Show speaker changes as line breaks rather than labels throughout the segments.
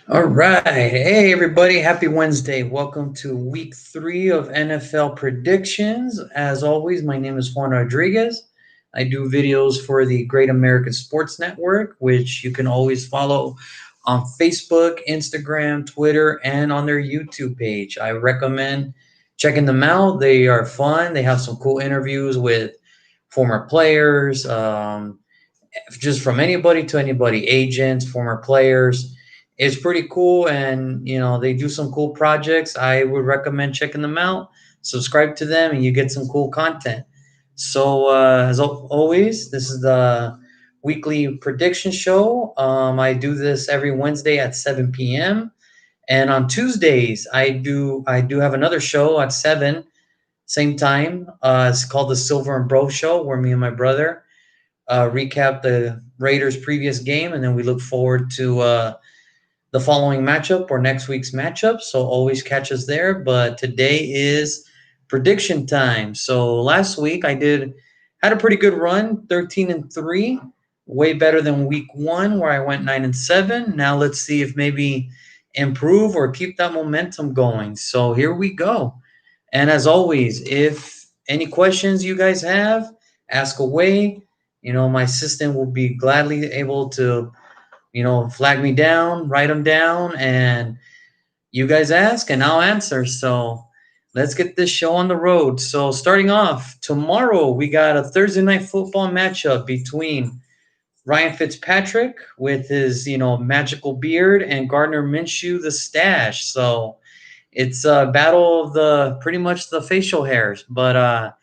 All right. Hey, everybody. Happy Wednesday. Welcome to week 3 of NFL predictions. As always, my name is Juan Rodriguez. I do videos for the Great American Sports Network, which you can always follow on Facebook, Instagram, Twitter, and on their YouTube page. I recommend checking them out. They are fun. They have some cool interviews with former players, just from anybody to anybody, agents, former players. It's pretty cool, and they do some cool projects. I would recommend checking them out. Subscribe to them, and you get some cool content. So, as always, this is the weekly prediction show. I do this every Wednesday at 7 p.m. And on Tuesdays, I do have another show at 7, same time. It's called the Silver and Bro Show, where me and my brother recap the Raiders' previous game, and then we look forward to the following matchup or next week's matchup. So always catch us there. But today is prediction time. So last week I had a pretty good run, 13-3, way better than week 1 where I went 9-7. Now let's see if maybe improve or keep that momentum going. So here we go. And as always, if any questions you guys have, ask away. My assistant will be gladly able to, flag me down, write them down, and you guys ask and I'll answer. So let's get this show on the road. So starting off, tomorrow we got a Thursday night football matchup between Ryan Fitzpatrick with his, magical beard and Gardner Minshew the stash. So it's a battle of the pretty much the facial hairs. But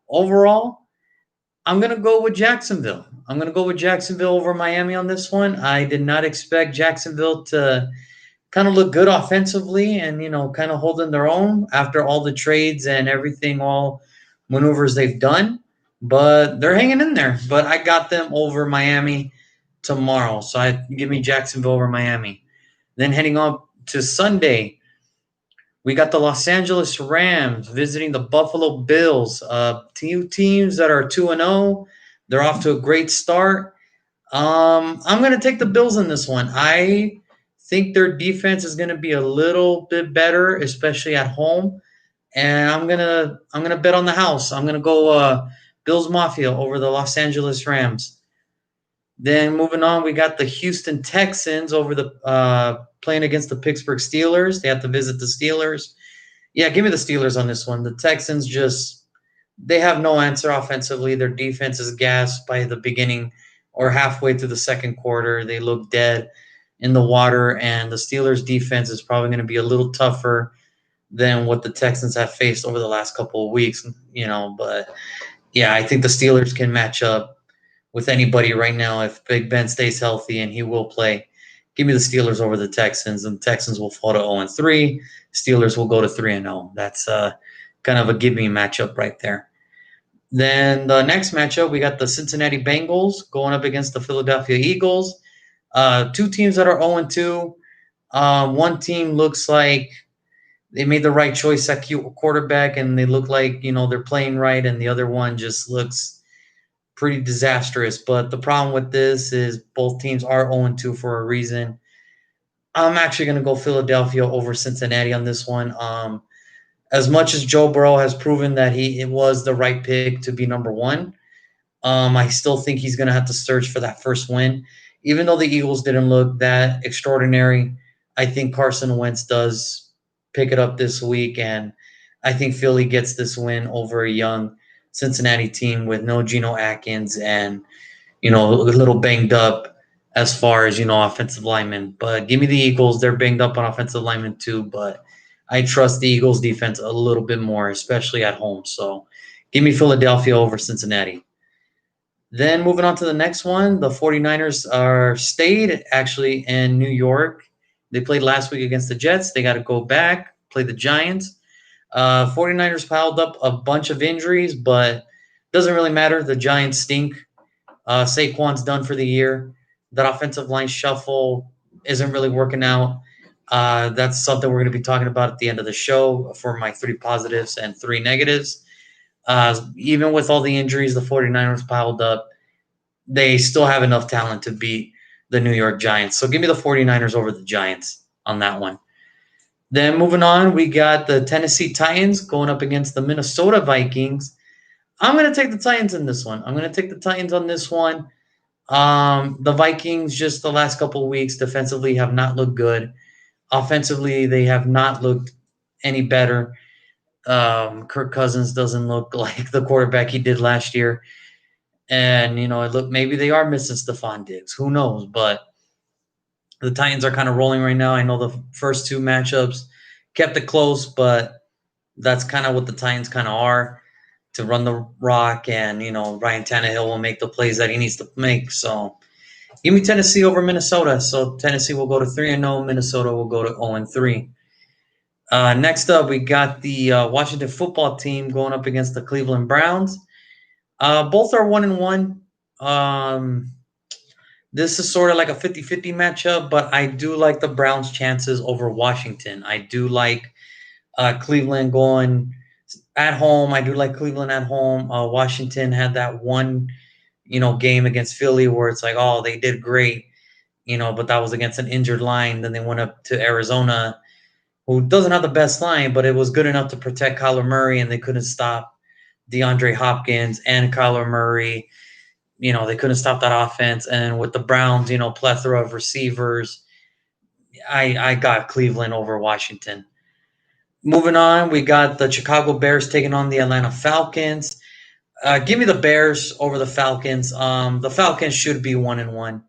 overall, I'm going to go with Jacksonville. I'm going to go with Jacksonville over Miami on this one. I did not expect Jacksonville to kind of look good offensively and, kind of holding their own after all the trades and everything, all maneuvers they've done. But they're hanging in there. But I got them over Miami tomorrow. So I give me Jacksonville over Miami. Then heading on to Sunday, we got the Los Angeles Rams visiting the Buffalo Bills. Two teams that are 2-0. They're off to a great start. I'm going to take the Bills in this one. I think their defense is going to be a little bit better, especially at home. And I'm gonna bet on the house. I'm gonna go Bills Mafia over the Los Angeles Rams. Then moving on, we got the Houston Texans over the playing against the Pittsburgh Steelers. They have to visit the Steelers. Yeah, give me the Steelers on this one. The Texans just they have no answer offensively. Their defense is gassed by the beginning or halfway through the second quarter. They look dead in the water, and the Steelers' defense is probably going to be a little tougher than what the Texans have faced over the last couple of weeks. But yeah, I think the Steelers can match up with anybody right now if Big Ben stays healthy, and he will play. Give me the Steelers over the Texans, and the Texans will fall to 0-3. Steelers will go to 3-0. That's kind of a give me matchup right there. Then the next matchup, we got the Cincinnati Bengals going up against the Philadelphia Eagles. Two teams that are 0-2. One team looks like they made the right choice at quarterback, and they look like they're playing right, and the other one just looks pretty disastrous. But the problem with this is both teams are 0-2 for a reason. I'm actually going to go Philadelphia over Cincinnati on this one. As much as Joe Burrow has proven that it was the right pick to be number one, I still think he's going to have to search for that first win. Even though the Eagles didn't look that extraordinary, I think Carson Wentz does pick it up this week, and I think Philly gets this win over a young Cincinnati team with no Geno Atkins and a little banged up as far as offensive linemen. But give me the Eagles. They're banged up on offensive linemen too, but I trust the Eagles defense a little bit more, especially at home. So give me Philadelphia over Cincinnati. Then moving on to the next one, the 49ers are stayed actually in New York. They played last week against the Jets. They got to go back, play the Giants. 49ers piled up a bunch of injuries, but doesn't really matter. The Giants stink. Saquon's done for the year. That offensive line shuffle isn't really working out. That's something we're going to be talking about at the end of the show for my 3 positives and 3 negatives. Even with all the injuries the 49ers piled up, they still have enough talent to beat the New York Giants. So give me the 49ers over the Giants. on that one. Then moving on, we got the Tennessee Titans going up against the Minnesota Vikings. I'm going to take the Titans in this one. I'm going to take the Titans on this one. The Vikings just the last couple of weeks defensively have not looked good. Offensively, they have not looked any better. Kirk Cousins doesn't look like the quarterback he did last year. And, maybe they are missing Stephon Diggs. Who knows? But the Titans are kind of rolling right now. I know the first two matchups kept it close, but that's kind of what the Titans kind of are, to run the rock, and Ryan Tannehill will make the plays that he needs to make. So give me Tennessee over Minnesota. So Tennessee will go to 3-0. Minnesota will go to 0-3. Next up, we got the Washington football team going up against the Cleveland Browns. Both are 1-1. This is sort of like a 50-50 matchup, but I do like the Browns' chances over Washington. I do like Cleveland going at home. I do like Cleveland at home. Washington had that one, game against Philly where it's like, oh, they did great, but that was against an injured line. Then they went up to Arizona, who doesn't have the best line, but it was good enough to protect Kyler Murray, and they couldn't stop DeAndre Hopkins and Kyler Murray. They couldn't stop that offense. And with the Browns, plethora of receivers, I got Cleveland over Washington. Moving on, we got the Chicago Bears taking on the Atlanta Falcons. Give me the Bears over the Falcons. The Falcons should be 1-1,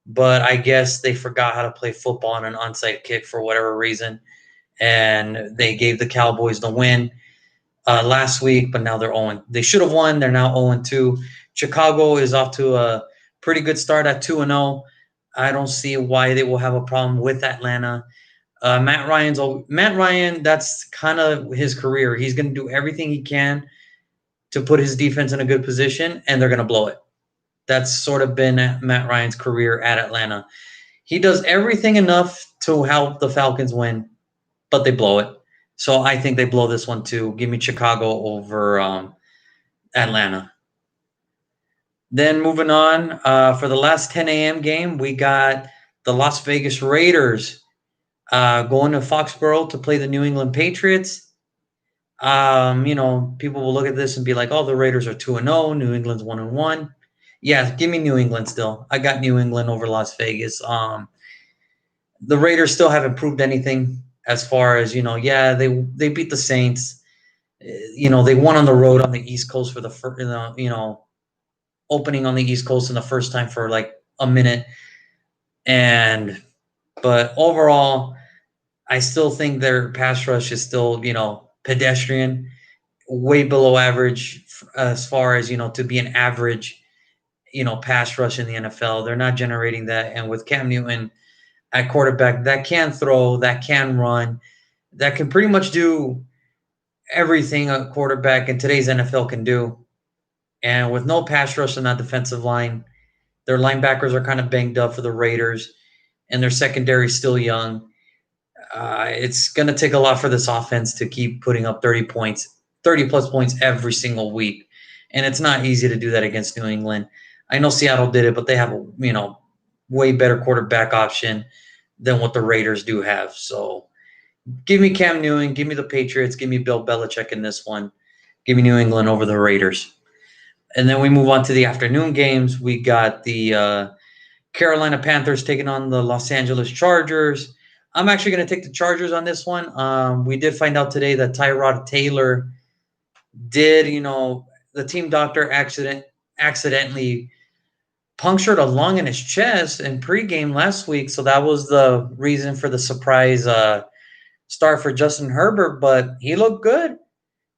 but I guess they forgot how to play football on an onside kick for whatever reason, and they gave the Cowboys the win last week, but now they're 0. They should have won. They're now 0-2. Chicago is off to a pretty good start at 2-0. I don't see why they will have a problem with Atlanta. Matt Ryan, that's kind of his career. He's going to do everything he can to put his defense in a good position, and they're going to blow it. That's sort of been Matt Ryan's career at Atlanta. He does everything enough to help the Falcons win, but they blow it. So I think they blow this one too. Give me Chicago over Atlanta. Then moving on, for the last 10 a.m. game, we got the Las Vegas Raiders going to Foxborough to play the New England Patriots. People will look at this and be like, oh, the Raiders are 2-0, New England's 1-1. Yeah, give me New England still. I got New England over Las Vegas. The Raiders still haven't proved anything as far as, they beat the Saints. They won on the road on the East Coast for the first, opening on the East Coast in the first time for like a minute. But overall, I still think their pass rush is still, pedestrian, way below average as far as, to be an average, pass rush in the NFL. They're not generating that. And with Cam Newton at quarterback, that can throw, that can run, that can pretty much do everything a quarterback in today's NFL can do. And with no pass rush on that defensive line, their linebackers are kind of banged up for the Raiders, and their secondary is still young. It's going to take a lot for this offense to keep putting up 30 plus points every single week. And it's not easy to do that against New England. I know Seattle did it, but they have a, way better quarterback option than what the Raiders do have. So give me Cam Newton, give me the Patriots, give me Bill Belichick in this one. Give me New England over the Raiders. And then we move on to the afternoon games. We got the Carolina Panthers taking on the Los Angeles Chargers. I'm actually going to take the Chargers on this one. We did find out today that Tyrod Taylor did, the team doctor accidentally punctured a lung in his chest in pregame last week. So that was the reason for the surprise start for Justin Herbert. But he looked good.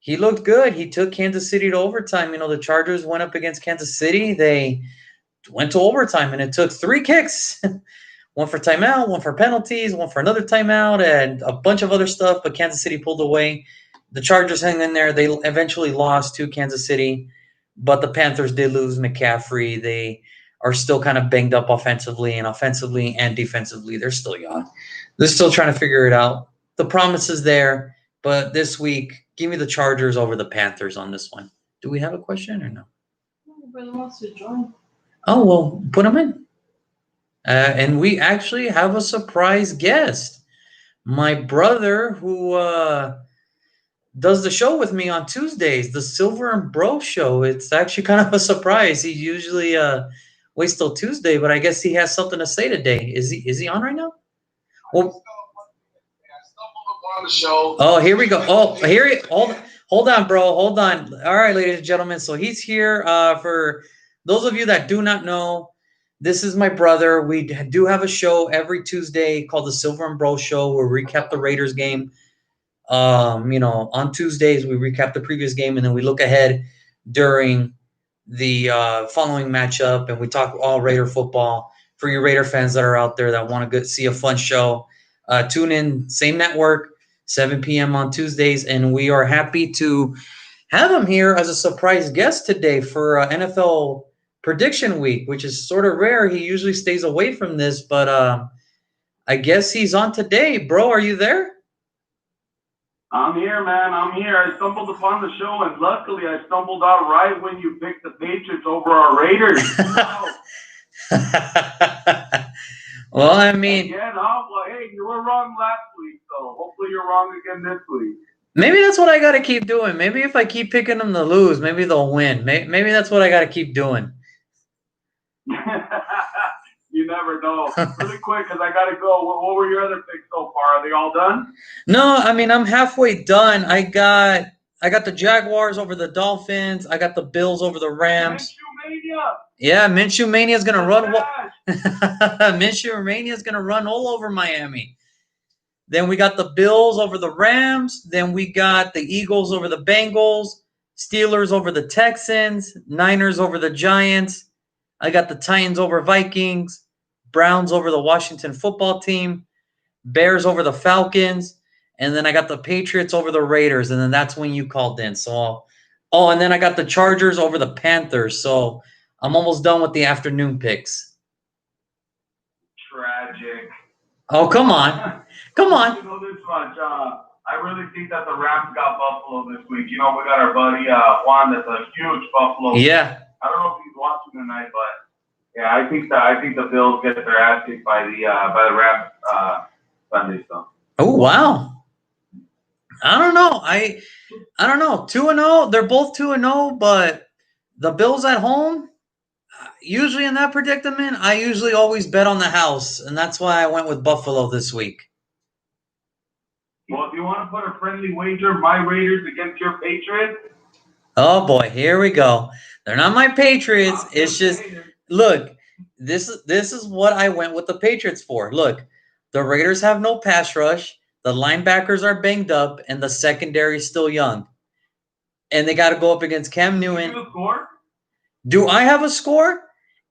He took Kansas City to overtime. The Chargers went up against Kansas City. They went to overtime, and it took 3 kicks. One for timeout, one for penalties, one for another timeout, and a bunch of other stuff. But Kansas City pulled away. The Chargers hung in there. They eventually lost to Kansas City, but the Panthers did lose McCaffrey. They are still kind of banged up offensively and defensively. They're still young. They're still trying to figure it out. The promise is there, but this week, give me the Chargers over the Panthers on this one. Do we have a question or no?
Brother wants to join.
Oh, well, put them in. And we actually have a surprise guest. my brother who does the show with me on Tuesdays, the Silver and Bro Show. It's actually kind of a surprise. He usually waits till Tuesday, but I guess he has something to say today. Is he on right now? Well,
on the show.
oh, here we go. Oh, here. Hold on, bro. Hold on. All right, ladies and gentlemen. So he's here. For those of you that do not know, this is my brother. We do have a show every Tuesday called the Silver and Bro Show, where we recap the Raiders game. On Tuesdays we recap the previous game, and then we look ahead during the following matchup, and we talk all Raider football for you Raider fans that are out there that want to see a fun show. Tune in, same network, 7 p.m. on Tuesdays, and we are happy to have him here as a surprise guest today for NFL Prediction Week, which is sort of rare. He usually stays away from this, but I guess he's on today. Bro, are you there?
I'm here, man. I'm here. I stumbled upon the show, and luckily I stumbled out right when you picked the Patriots over our Raiders.
Well, I mean,
again, hey, you were wrong last week, so hopefully you're wrong again this week.
Maybe that's what I got to keep doing. Maybe if I keep picking them to lose, maybe they'll win. Maybe that's what I got to keep doing.
You never know. Really quick, because I got to go. What were your other picks so far? Are they all done?
No, I mean, I'm halfway done. I got the Jaguars over the Dolphins. I got the Bills over the Rams.
Minshew Mania.
Yeah, Minshew Mania is going to run. Minshew Mania is going to run all over Miami. Then we got the Bills over the Rams. Then we got the Eagles over the Bengals. Steelers over the Texans. Niners over the Giants. I got the Titans over Vikings. Browns over the Washington football team. Bears over the Falcons. And then I got the Patriots over the Raiders. And then that's when you called in. So, and then I got the Chargers over the Panthers. So I'm almost done with the afternoon picks.
Tragic.
Oh, come on. Come on.
You know this much. I really think that the Rams got Buffalo this week. You know, we got our buddy Juan that's a huge Buffalo.
Yeah.
I don't know if he's watching tonight, but yeah, I think the Bills get their ass kicked by the Rams Sunday. So.
Oh, wow. I don't know. I don't know. 2-0. They're both 2-0, but the Bills at home, usually in that predicament, I usually always bet on the house, and that's why I went with Buffalo this week.
Well, if you want to put a friendly wager, my Raiders against your Patriots.
Oh, boy. Here we go. They're not my Patriots. It's just, look, this is what I went with the Patriots for. Look, the Raiders have no pass rush. The linebackers are banged up, and the secondary is still young. And they got to go up against Cam Newton. Do I have a score?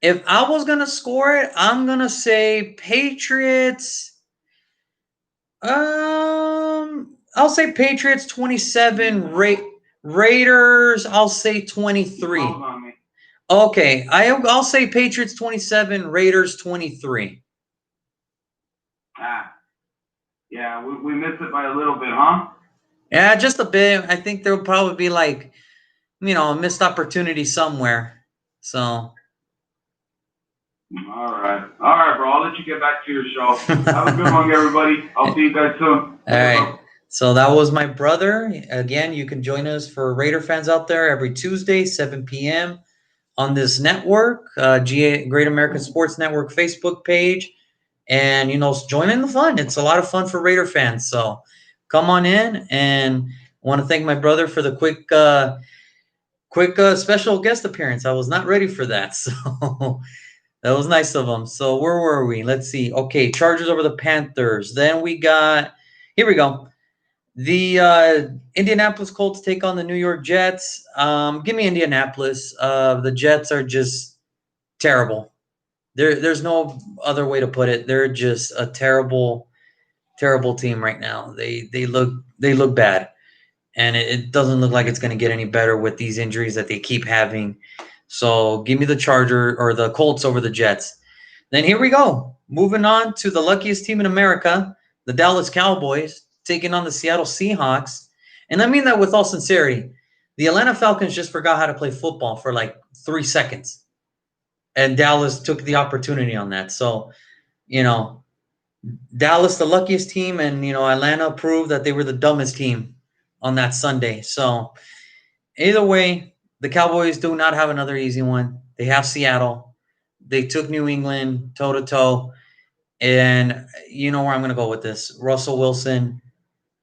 If I was going to score it, I'm going to say Patriots. I'll say Patriots 27, Raiders, I'll say 23. Okay, I'll say Patriots 27, Raiders 23.
Yeah, we missed it by a little bit, huh?
Yeah, just a bit. I think there'll probably be a missed opportunity somewhere. So.
All right, bro. I'll let you get back to your show. Have a good one, everybody. I'll see you guys soon.
All right. So that was my brother. Again, you can join us for Raider fans out there every Tuesday, 7 p.m. on this network, Great American Sports Network Facebook page. And, join in the fun. It's a lot of fun for Raider fans. So come on in. And I want to thank my brother for the quick special guest appearance. I was not ready for that. So that was nice of him. So where were we? Let's see. Okay, Chargers over the Panthers. Then we got, here we go. The Indianapolis Colts take on the New York Jets. Give me Indianapolis. The Jets are just terrible. There's no other way to put it. They're just a terrible, terrible team right now. They look bad, and it doesn't look like it's going to get any better with these injuries that they keep having. So give me the the Colts over the Jets. Then here we go. Moving on to the luckiest team in America, the Dallas Cowboys, taking on the Seattle Seahawks. And I mean that with all sincerity. The Atlanta Falcons just forgot how to play football for 3 seconds. And Dallas took the opportunity on that. So, Dallas, the luckiest team, and Atlanta proved that they were the dumbest team on that Sunday. So either way, the Cowboys do not have another easy one. They have Seattle. They took New England toe to toe, and you know where I'm going to go with this. Russell Wilson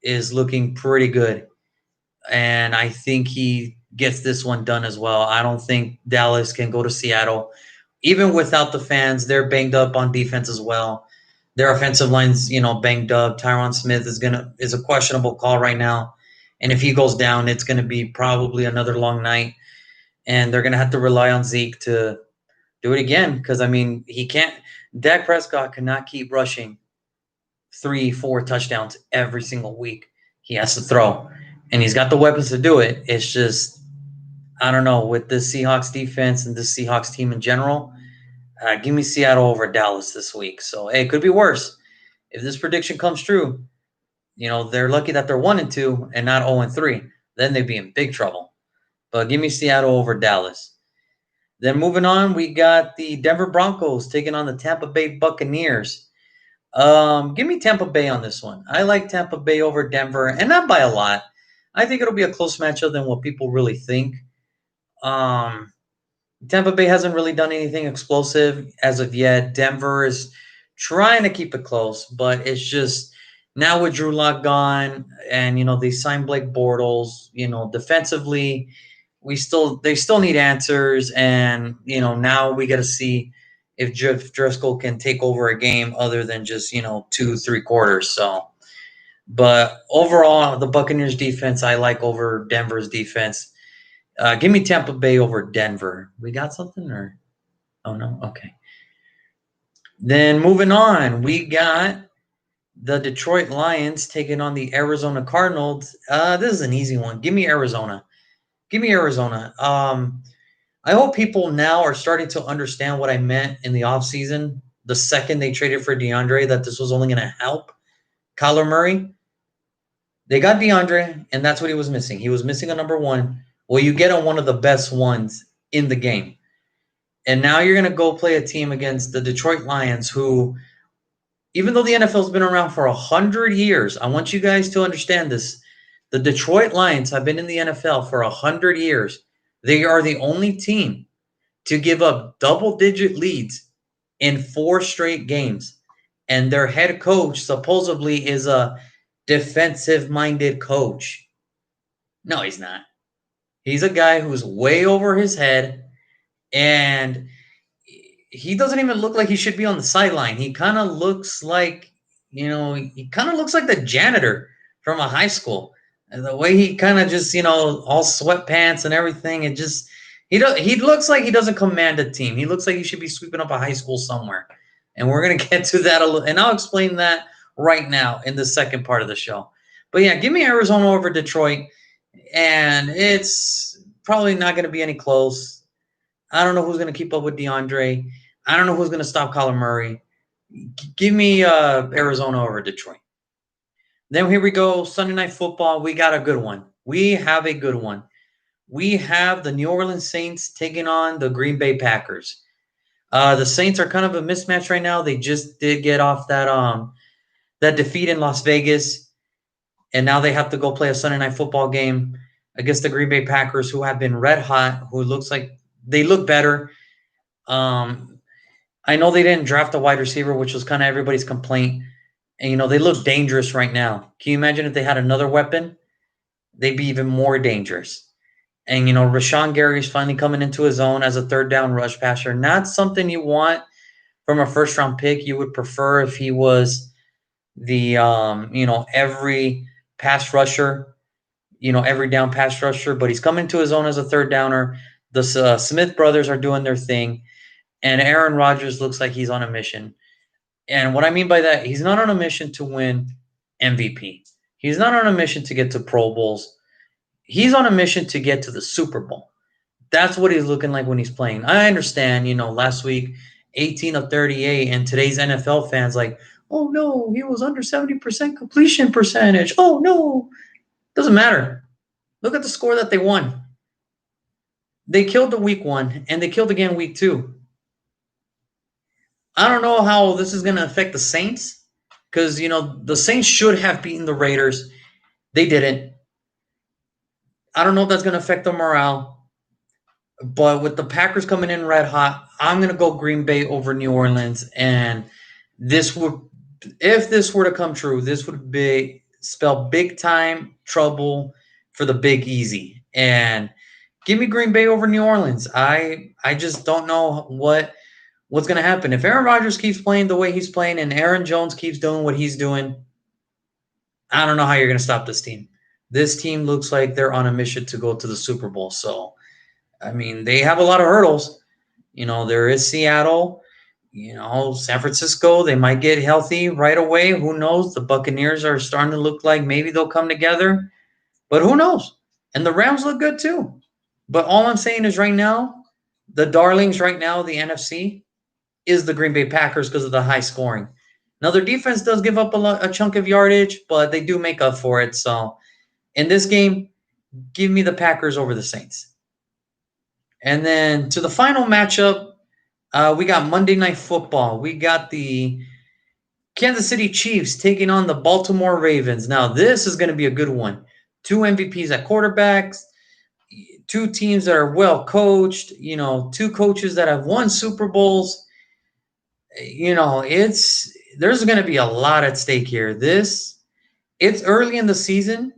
is looking pretty good, and I think he gets this one done as well. I don't think Dallas can go to Seattle, even without the fans. They're banged up on defense as well. Their offensive line's banged up. Tyron Smith is a questionable call right now, and if he goes down, it's gonna be probably another long night, and they're gonna have to rely on Zeke to do it again because I mean he can't. Dak Prescott cannot keep rushing 3, 4 touchdowns every single week. He has to throw, and he's got the weapons to do it. It's just I don't know with the Seahawks defense and the Seahawks team in general. Give me Seattle over Dallas this week. So hey, it could be worse if this prediction comes true. They're lucky that they're 1-2 and not 0-3. Then they'd be in big trouble. But give me Seattle over Dallas. Then moving on, we got the Denver Broncos taking on the Tampa Bay Buccaneers. Give me Tampa Bay on this one. I like Tampa Bay over Denver, and not by a lot. I think it'll be a close matchup than what people really think. Tampa Bay hasn't really done anything explosive as of yet. Denver is trying to keep it close, but it's just now with Drew Lock gone, and they signed Blake Bortles. Defensively, they still need answers, and now we got to see if Jeff Driscoll can take over a game other than just 2-3 quarters. So, but overall, the Buccaneers defense I like over Denver's defense. Give me Tampa Bay over Denver. We got something or? Oh no, okay. Then moving on, we got the Detroit Lions taking on the Arizona Cardinals. This is an easy one. Give me Arizona. Give me Arizona. I hope people now are starting to understand what I meant in the offseason. The second they traded for DeAndre, that this was only going to help Kyler Murray. They got DeAndre, and that's what he was missing. He was missing a number one. Well, you get on one of the best ones in the game. And now you're going to go play a team against the Detroit Lions, who, even though the NFL's been around for 100 years, I want you guys to understand this. The Detroit Lions have been in the NFL for 100 years. They are the only team to give up double-digit leads in 4 straight games. And their head coach supposedly is a defensive-minded coach. No, he's not. He's a guy who's way over his head, and he doesn't even look like he should be on the sideline. He kind of looks like, he kind of looks like the janitor from a high school. And the way he kind of just, all sweatpants and everything, it just he looks like he doesn't command a team. He looks like he should be sweeping up a high school somewhere. And we're gonna get to that and I'll explain that right now in the second part of the show. But yeah, give me Arizona over Detroit. And it's probably not going to be any close. I don't know who's going to keep up with DeAndre. I don't know who's going to stop Kyler Murray. Give me Arizona over Detroit. Then here we go. Sunday Night Football. We got a good one. We have a good one. We have the New Orleans Saints taking on the Green Bay Packers. The Saints are kind of a mismatch right now. They just did get off that defeat in Las Vegas, and now they have to go play a Sunday Night Football game against the Green Bay Packers, who have been red hot, who looks like they look better. I know they didn't draft a wide receiver, which was kind of everybody's complaint. And, they look dangerous right now. Can you imagine if they had another weapon? They'd be even more dangerous. And, Rashawn Gary's finally coming into his own as a third down rush passer. Not something you want from a first-round pick. You would prefer if he was the, every pass rusher, every down pass rusher, but he's coming to his own as a third downer. The Smith brothers are doing their thing, and Aaron Rodgers looks like he's on a mission. And what I mean by that, he's not on a mission to win MVP. He's not on a mission to get to Pro Bowls. He's on a mission to get to the Super Bowl. That's what he's looking like when he's playing. I understand, last week, 18 of 38, and today's NFL fans like, oh, no, he was under 70% completion percentage. Oh, no. Doesn't matter. Look at the score that they won. They killed the week 1, and they killed again week 2. I don't know how this is going to affect the Saints, because, the Saints should have beaten the Raiders. They didn't. I don't know if that's going to affect the morale, but with the Packers coming in red hot, I'm going to go Green Bay over New Orleans. And if this were to come true, this would spell big time trouble for the Big Easy. And give me Green Bay over New Orleans. I just don't know what's going to happen. If Aaron Rodgers keeps playing the way he's playing and Aaron Jones keeps doing what he's doing, I don't know how you're going to stop this team. This team looks like they're on a mission to go to the Super Bowl. So, I mean, they have a lot of hurdles. There is Seattle, San Francisco. They might get healthy right away. Who knows? The Buccaneers are starting to look like maybe they'll come together. But who knows? And the Rams look good too. But all I'm saying is right now, the darlings right now, the NFC, is the Green Bay Packers because of the high scoring. Now, their defense does give up a chunk of yardage, but they do make up for it. So, in this game, give me the Packers over the Saints. And then to the final matchup, we got Monday Night Football. We got the Kansas City Chiefs taking on the Baltimore Ravens. Now, this is going to be a good one. 2 MVPs at quarterbacks, 2 teams that are well coached, 2 coaches that have won Super Bowls. There's going to be a lot at stake here. It's early in the season,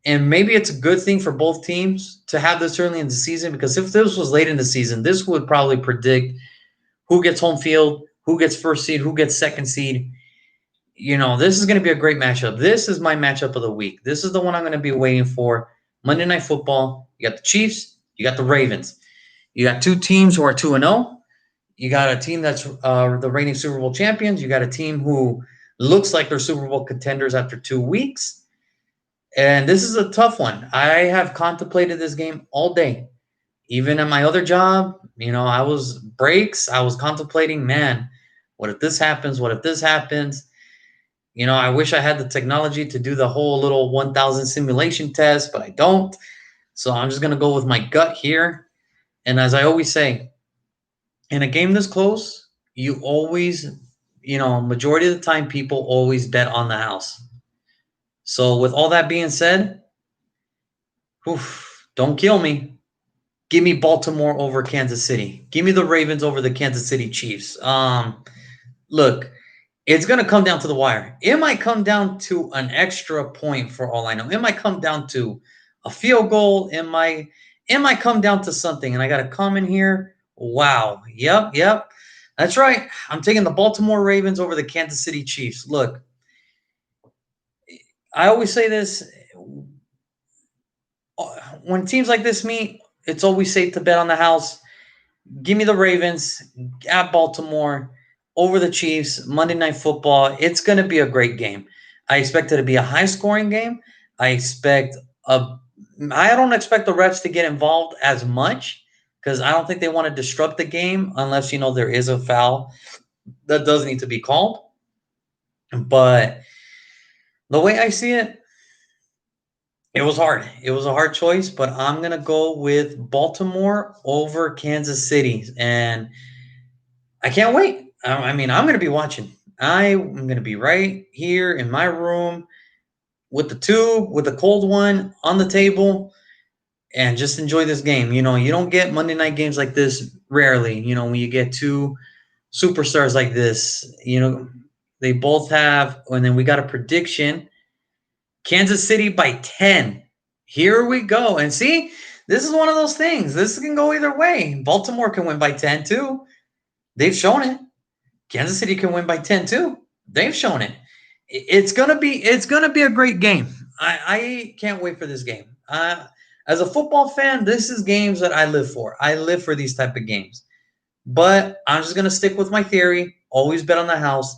and maybe it's a good thing for both teams to have this early in the season, because if this was late in the season, this would probably predict who gets home field, who gets first seed, who gets second seed. This is going to be a great matchup. This is my matchup of the week. This is the one I'm going to be waiting for. Monday Night Football. You got the Chiefs. You got the Ravens. You got 2 teams who are 2-0. You got a team that's the reigning Super Bowl champions. You got a team who looks like they're Super Bowl contenders after 2 weeks. And this is a tough one. I have contemplated this game all day. Even at my other job, I was contemplating, man, what if this happens? What if this happens? I wish I had the technology to do the whole little 1,000 simulation test, but I don't. So I'm just going to go with my gut here. And as I always say, in a game this close, you always, majority of the time, people always bet on the house. So with all that being said, don't kill me. Give me Baltimore over Kansas City. Give me the Ravens over the Kansas City Chiefs. Look, it's going to come down to the wire. It might come down to an extra point for all I know. It might come down to a field goal. It might come down to something. And I got a comment here. Wow. Yep. That's right. I'm taking the Baltimore Ravens over the Kansas City Chiefs. Look, I always say this. When teams like this meet, it's always safe to bet on the house. Give me the Ravens at Baltimore over the Chiefs, Monday Night Football. It's going to be a great game. I expect it to be a high-scoring game. I don't expect the refs to get involved as much, because I don't think they want to disrupt the game unless, there is a foul that does need to be called. But the way I see it, it was hard. It was a hard choice, but I'm going to go with Baltimore over Kansas City. And I can't wait. I'm going to be watching. I'm going to be right here in my room with the tube, with the cold one on the table, and just enjoy this game. You don't get Monday night games like this rarely. When you get 2 superstars like this, they both have, and then we got a prediction. Kansas City by 10. Here we go. And see, this is one of those things. This can go either way. Baltimore can win by 10 too. They've shown it. Kansas City can win by 10 too. They've shown it. It's gonna be a great game. I can't wait for this game. As a football fan, this is games that I live for. I live for these type of games. But I'm just gonna stick with my theory. Always bet on the house.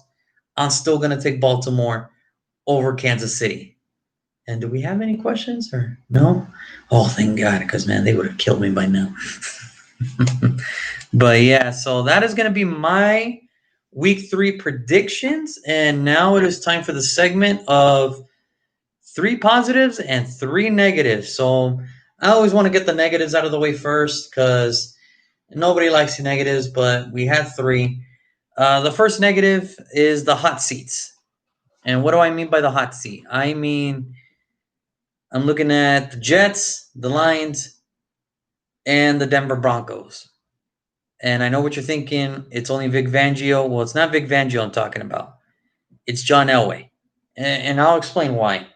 I'm still gonna take Baltimore over Kansas City. And do we have any questions or no? Oh, thank God, because man, they would have killed me by now. But yeah, so that is gonna be my Week 3 predictions, and now it is time for the segment of 3 positives and 3 negatives. So I always want to get the negatives out of the way first, because nobody likes the negatives, but we had 3. The first negative is the hot seats. And what do I mean by the hot seat? I mean, I'm looking at the Jets, the Lions, and the Denver Broncos. And I know what you're thinking. It's only Vic Fangio. Well, it's not Vic Fangio I'm talking about. It's John Elway. And I'll explain why.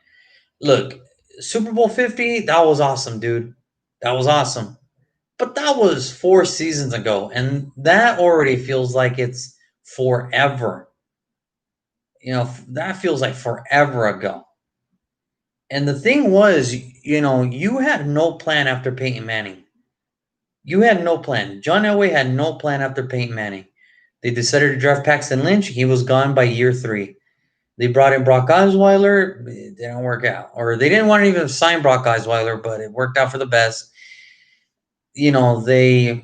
Look, Super Bowl 50, that was awesome, dude. That was awesome. But that was 4 seasons ago. And that already feels like it's forever. That feels like forever ago. And the thing was, you had no plan after Peyton Manning. You had no plan. John Elway had no plan after Peyton Manning. They decided to draft Paxton Lynch. He was gone by year 3. They brought in Brock Osweiler. It didn't work out. Or they didn't want to even sign Brock Osweiler, but it worked out for the best. They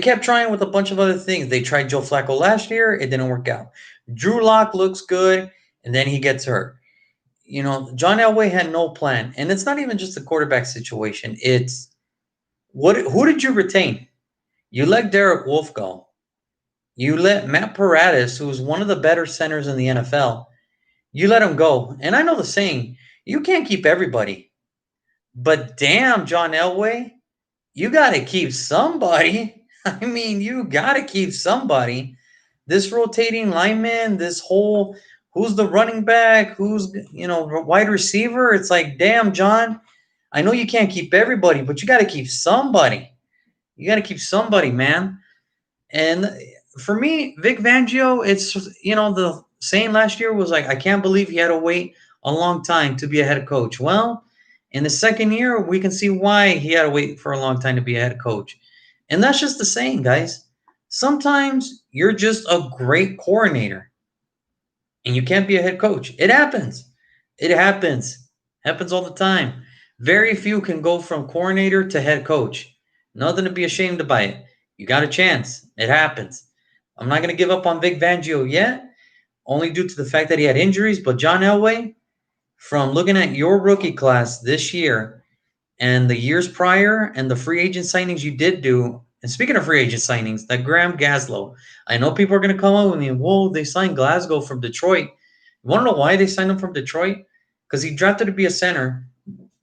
kept trying with a bunch of other things. They tried Joe Flacco last year. It didn't work out. Drew Lock looks good, and then he gets hurt. John Elway had no plan. And it's not even just the quarterback situation. It's who did you retain? You let Derek Wolfe go. You let Matt Paradis, who's one of the better centers in the NFL, you let him go. And I know the saying, you can't keep everybody. But damn, John Elway, you got to keep somebody. I mean, you got to keep somebody. This rotating lineman, this whole who's the running back, who's, wide receiver. It's like, damn, John, I know you can't keep everybody, but you got to keep somebody. You got to keep somebody, man. And for me, Vic Fangio, it's, the saying last year was like, I can't believe he had to wait a long time to be a head coach. Well, in the second year, we can see why he had to wait for a long time to be a head coach. And that's just the saying, guys. Sometimes you're just a great coordinator and you can't be a head coach. It happens. It happens. Happens all the time. Very few can go from coordinator to head coach. Nothing to be ashamed about it. You got a chance. It happens. I'm not going to give up on Vic Fangio yet, only due to the fact that he had injuries. But John Elway, from looking at your rookie class this year and the years prior and the free agent signings you did do, and speaking of free agent signings, that Graham Glasgow, I know people are going to come up with me, whoa, they signed Glasgow from Detroit. You want to know why they signed him from Detroit? Because he drafted to be a center.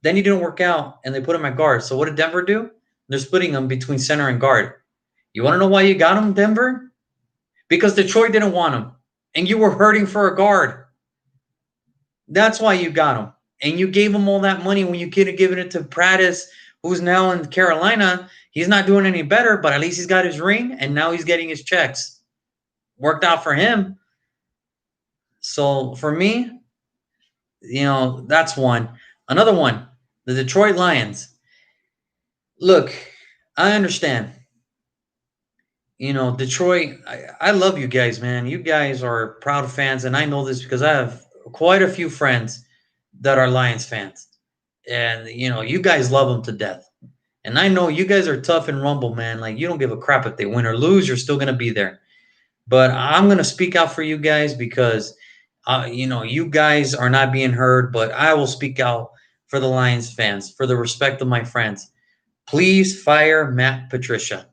Then he didn't work out, and they put him at guard. So what did Denver do? They're splitting him between center and guard. You want to know why you got him, Denver? Because Detroit didn't want him, and you were hurting for a guard. That's why you got him. And you gave him all that money when you could have given it to Paradis, who's now in Carolina. He's not doing any better, but at least he's got his ring, and now he's getting his checks. Worked out for him. So for me, that's one. Another one, the Detroit Lions. Look, I understand. Detroit, I love you guys, man. You guys are proud fans, and I know this because I have quite a few friends that are Lions fans. And, you guys love them to death. And I know you guys are tough and rumble, man. Like, you don't give a crap if they win or lose. You're still going to be there. But I'm going to speak out for you guys because, you guys are not being heard. But I will speak out for the Lions fans, for the respect of my friends. Please fire Matt Patricia,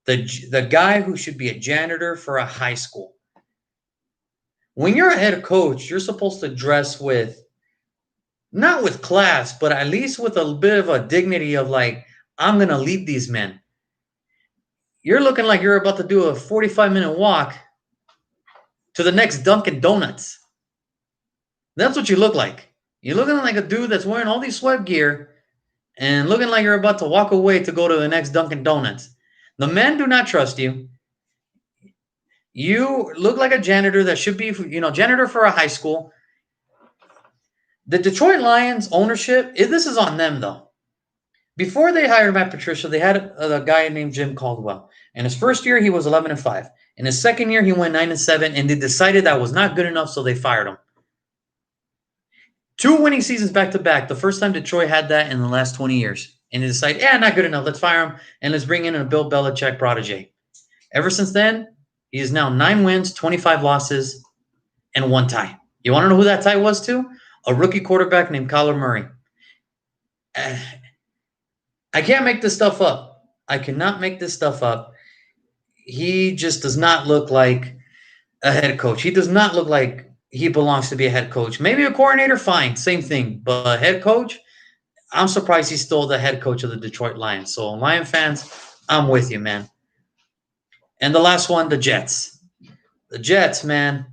the guy who should be a janitor for a high school. When you're a head coach, you're supposed to dress not with class, but at least with a bit of a dignity of like, I'm going to lead these men. You're looking like you're about to do a 45-minute walk to the next Dunkin' Donuts. That's what you look like. You're looking like a dude that's wearing all these sweat gear and looking like you're about to walk away to go to the next Dunkin' Donuts. The men do not trust you. You look like a janitor that should be, janitor for a high school. The Detroit Lions ownership, this is on them, though. Before they hired Matt Patricia, they had a guy named Jim Caldwell. In his first year, he was 11-5. In his second year, he went 9-7, and they decided that was not good enough, so they fired him. 2 winning seasons back-to-back, the first time Detroit had that in the last 20 years. And they decided, not good enough. Let's fire him, and let's bring in a Bill Belichick protege. Ever since then, he is now 9 wins, 25 losses, and 1 tie. You want to know who that tie was to? A rookie quarterback named Kyler Murray. I can't make this stuff up. I cannot make this stuff up. He just does not look like a head coach. He does not look like he belongs to be a head coach. Maybe a coordinator, fine, same thing. But a head coach, I'm surprised he's still the head coach of the Detroit Lions. So, Lion fans, I'm with you, man. And the last one, the Jets. The Jets, man.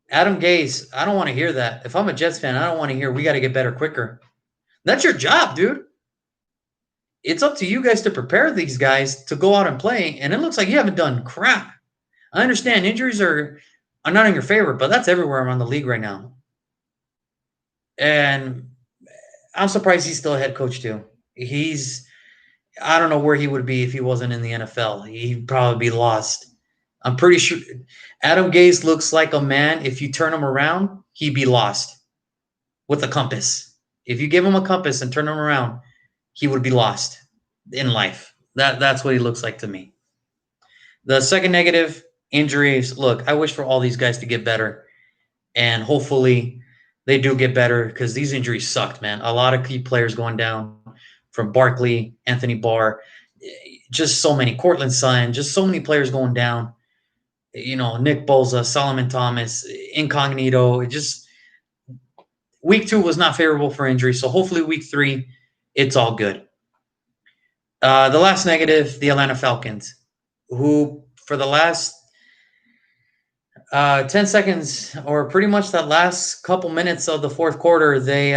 Adam Gase, I don't want to hear that. If I'm a Jets fan, I don't want to hear we got to get better quicker. That's your job, dude. It's up to you guys to prepare these guys to go out and play, and it looks like you haven't done crap. I understand injuries are not in your favor, but that's everywhere around the league right now. And I'm surprised he's still a head coach too. I don't know where he would be if he wasn't in the NFL. He'd probably be lost. I'm pretty sure Adam Gase looks like a man, if you turn him around, he'd be lost with a compass. If you give him a compass and turn him around, he would be lost in life. That's what he looks like to me. The second negative, injuries. Look, I wish for all these guys to get better, and hopefully they do get better because these injuries sucked, man. A lot of key players going down from Barkley, Anthony Barr, just so many. Cortland Sutton, just so many players going down. Nick Bosa, Solomon Thomas, Incognito. Week 2 was not favorable for injury, so hopefully week 3, it's all good. The last negative, the Atlanta Falcons, who for the last 10 seconds or pretty much that last couple minutes of the fourth quarter, they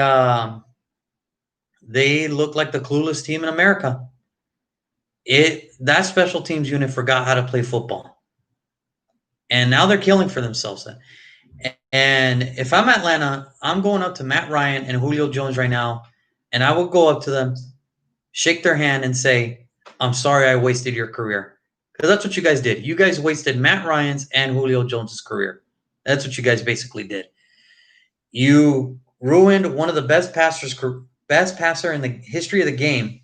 look like the clueless team in America. That special teams unit forgot how to play football. And now they're killing for themselves. And if I'm Atlanta, I'm going up to Matt Ryan and Julio Jones right now, and I will go up to them, shake their hand, and say, I'm sorry I wasted your career. Because that's what you guys did. You guys wasted Matt Ryan's and Julio Jones' career. That's what you guys basically did. You ruined one of the best passer in the history of the game's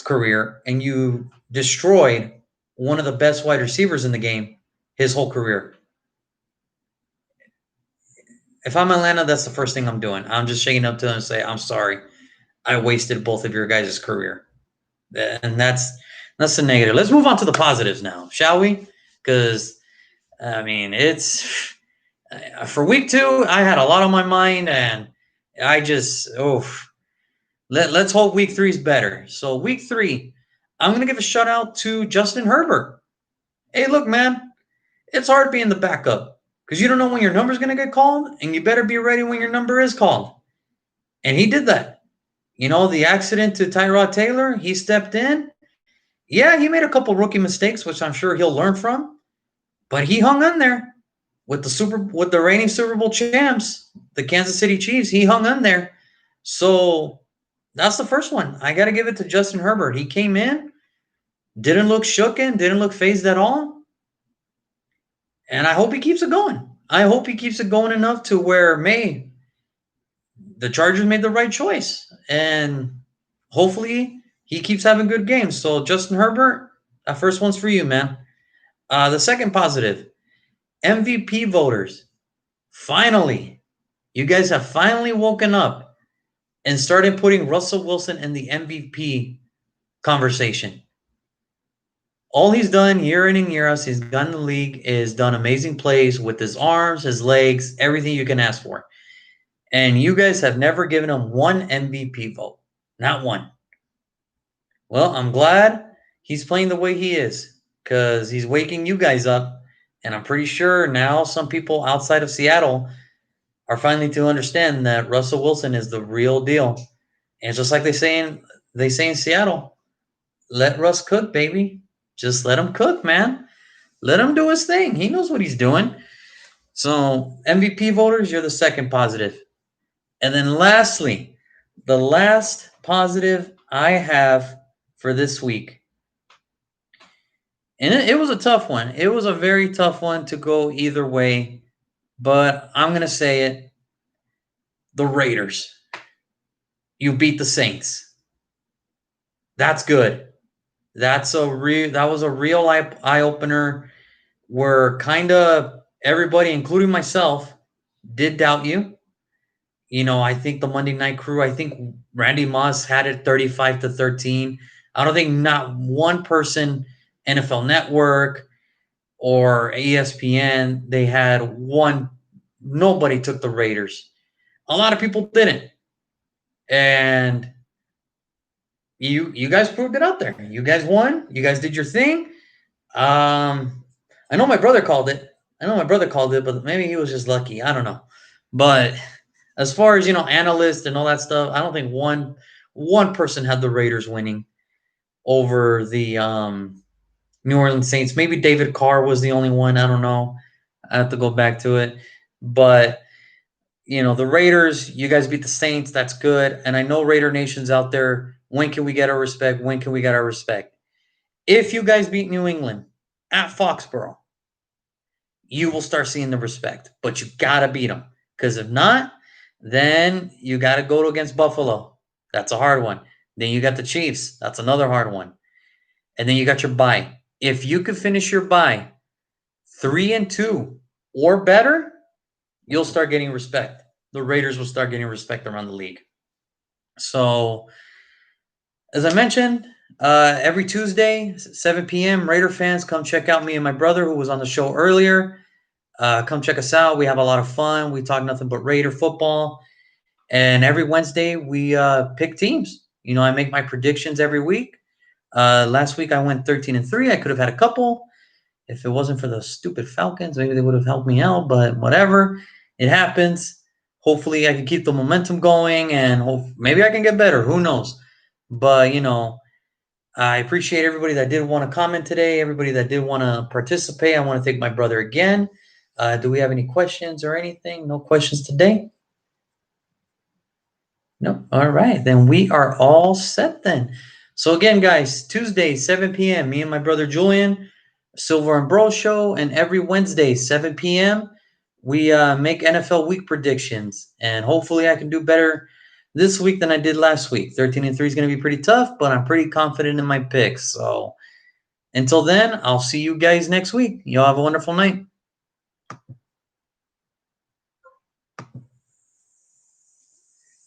career, and you destroyed one of the best wide receivers in the game his whole career. If I'm Atlanta, that's the first thing I'm doing. I'm just shaking up to them and say, I'm sorry. I wasted both of your guys' career. And that's the negative. Let's move on to the positives now, shall we? Because, it's for week 2, I had a lot on my mind, and I just, let's hope week 3 is better. So week 3, I'm going to give a shout out to Justin Herbert. Hey, look, man, it's hard being the backup because you don't know when your number is going to get called, and you better be ready when your number is called. And he did that. The accident to Tyrod Taylor, he stepped in. Yeah, he made a couple rookie mistakes, which I'm sure he'll learn from, but he hung in there with the reigning Super Bowl champs, the Kansas City Chiefs. He hung in there. So that's the first one. I got to give it to Justin Herbert. He came in, didn't look shooken, didn't look phased at all. And I hope he keeps it going. I hope he keeps it going enough to where the Chargers made the right choice. And hopefully he keeps having good games. So, Justin Herbert, that first one's for you, man. The second positive, MVP voters. Finally, you guys have finally woken up and started putting Russell Wilson in the MVP conversation. All he's done year in and year out, he's gotten the league, is done amazing plays with his arms, his legs, everything you can ask for. And you guys have never given him one MVP vote. Not one. Well, I'm glad he's playing the way he is because he's waking you guys up. And I'm pretty sure now some people outside of Seattle are finally to understand that Russell Wilson is the real deal. And just like they say in Seattle, let Russ cook, baby. Just let him cook, man. Let him do his thing. He knows what he's doing. So, MVP voters, you're the second positive. And then lastly, the last positive I have for this week. And it was a tough one. It was a very tough one to go either way. But I'm going to say it. The Raiders. You beat the Saints. That's good. That was a real eye-opener where kind of everybody, including myself, did doubt you. I think the Monday Night Crew, I think Randy Moss had it 35-13. I don't think not one person, NFL Network or ESPN, they had one nobody took the Raiders. A lot of people didn't. And you guys proved it out there. You guys won. You guys did your thing. I know my brother called it. But maybe he was just lucky. I don't know. But as far as, analysts and all that stuff, I don't think one person had the Raiders winning over the New Orleans Saints. Maybe David Carr was the only one. I don't know. I have to go back to it. But, the Raiders, you guys beat the Saints. That's good. And I know Raider Nation's out there. When can we get our respect? When can we get our respect? If you guys beat New England at Foxborough, you will start seeing the respect. But you got to beat them. Because if not, then you got to go against Buffalo. That's a hard one. Then you got the Chiefs. That's another hard one. And then you got your bye. If you could finish your bye 3-2 or better, you'll start getting respect. The Raiders will start getting respect around the league. So, as I mentioned, every Tuesday, 7 p.m., Raider fans, come check out me and my brother who was on the show earlier. Come check us out. We have a lot of fun. We talk nothing but Raider football. And every Wednesday, we pick teams. I make my predictions every week. Last week, I went 13-3. I could have had a couple. If it wasn't for the stupid Falcons, maybe they would have helped me out. But whatever. It happens. Hopefully, I can keep the momentum going. And maybe I can get better. Who knows? But, I appreciate everybody that did want to comment today. Everybody that did want to participate. I want to thank my brother again. Do we have any questions or anything? No questions today? No. All right. Then we are all set then. So again, guys, Tuesday, 7 p.m., me and my brother Julian, Silver and Bro Show, and every Wednesday, 7 p.m., we make NFL week predictions. And hopefully I can do better this week than I did last week. 13-3 is going to be pretty tough, but I'm pretty confident in my picks. So until then, I'll see you guys next week. Y'all have a wonderful night.